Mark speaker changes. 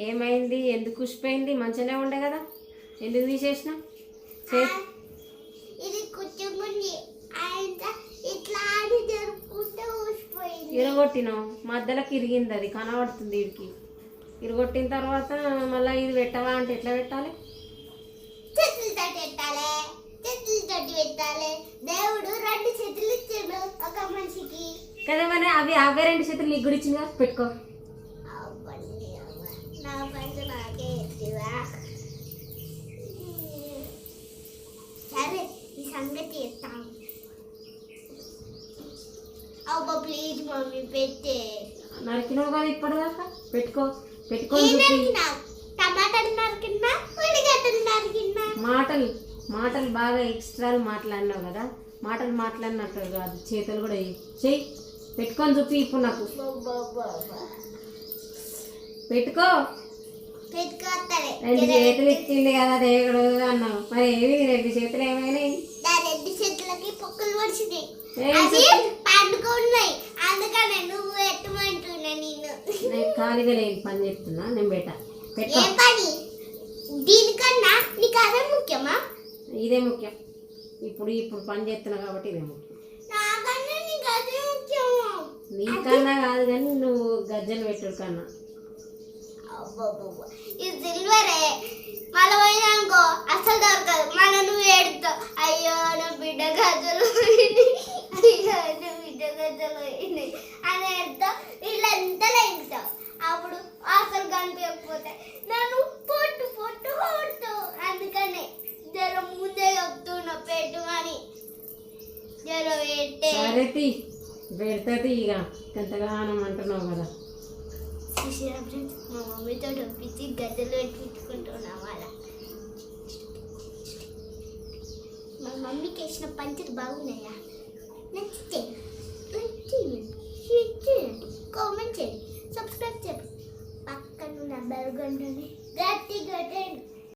Speaker 1: ఏమైంది? ఎందుకు ఉసిపోయింది? మంచిగానే ఉండే కదా, ఎందుకు తీసేసినా? ఇరగొట్టినావు, మధ్యలోకి ఇరిగింది, అది కనబడుతుంది. వీడికి ఇరగొట్టిన తర్వాత మళ్ళీ ఇది పెట్టవా అంటే ఎట్లా పెట్టాలి?
Speaker 2: దేవుడు 2 చేతులు ఇచ్చాడు ఒక మనిషికి
Speaker 1: కదా, మరి అవి 2 చేతులు నీకు కూడా ఇచ్చిందిగా, పెట్టుకో.
Speaker 2: నా పైసలు నాకే ఎత్తివా. సరే ఈ సంగతి ఎత్తాం. అవ్వ ప్లీజ్ మమ్మీ పెట్టే.
Speaker 1: నరికినావు కదా ఇప్పటిదాకా, పెట్టుకో.
Speaker 2: టమాటాలు నరికినా, ఉల్లిగడ్డలు నరికినా.
Speaker 1: మాటలు బాగా ఎక్స్ట్రాలు మాట్లాడినావు కదా, మాటలు మాట్లాడినట్టు కాదు, చేతులు కూడా చెయ్యి. పెట్టుకొని చూపి ఇప్పుడు నాకు. పెట్టుకో. 2 చేతులు ఇచ్చింది కదా దేవుడు అన్నావు, మరి ఏమి 2 చేతులు ఏమైనాయి?
Speaker 2: 2 చేతులకి పొక్కులు పడిచినాయి, పండుకున్నాయి. అందుకనే నువ్వు ఎట్టమంటున్నా.
Speaker 1: నేను ఖాళీగా లేని పని చెప్తున్నా, నేను పెట్టుకో.
Speaker 2: పని? దీనికన్నా నీకు అదే ముఖ్యమా?
Speaker 1: ఇదే ముఖ్యం. ఇప్పుడు పని చేస్తున్నా కాబట్టి ఇదే ముఖ్యం.
Speaker 2: నాకన్నా నీకు అదే ముఖ్యమా?
Speaker 1: నీకన్నా కాదు కానీ నువ్వు గజ్జలు పెట్టుడు కన్నా.
Speaker 2: ఇది సిల్వరే, మళ్ళీ పోయినానుకో అసలు దొరకదు. మళ్ళీ నువ్వు ఏడుతావు, అయ్యో నా బిడ్డ గజ్జలు పోయింది, అయ్యో నా బిడ్డ గజ్జలు పోయింది అని ఏడుతావు. వీళ్ళంతలో ఏడుతావు. అప్పుడు అసలు కనిపించకపోతే నన్ను పొట్టు కొడుతావు. అందుకనే జర ముందే చెప్తున్నా పెట్టుమని. జర
Speaker 1: పెట్టే పెడతది ఇక ఎంతగానం అంటున్నావు కదా.
Speaker 2: మా మమ్మీతో డబ్బిచ్చి గద్దెలు పెట్టించుకుంటున్నాం. అలా మా మమ్మీకి వేసిన పంచులు బాగున్నాయా? నచ్చితే షేర్ చేయండి, కామెంట్ చేయండి, సబ్స్క్రైబ్ చేయండి. పక్కన బెల్ గంటని గట్టిగా కొట్టండి.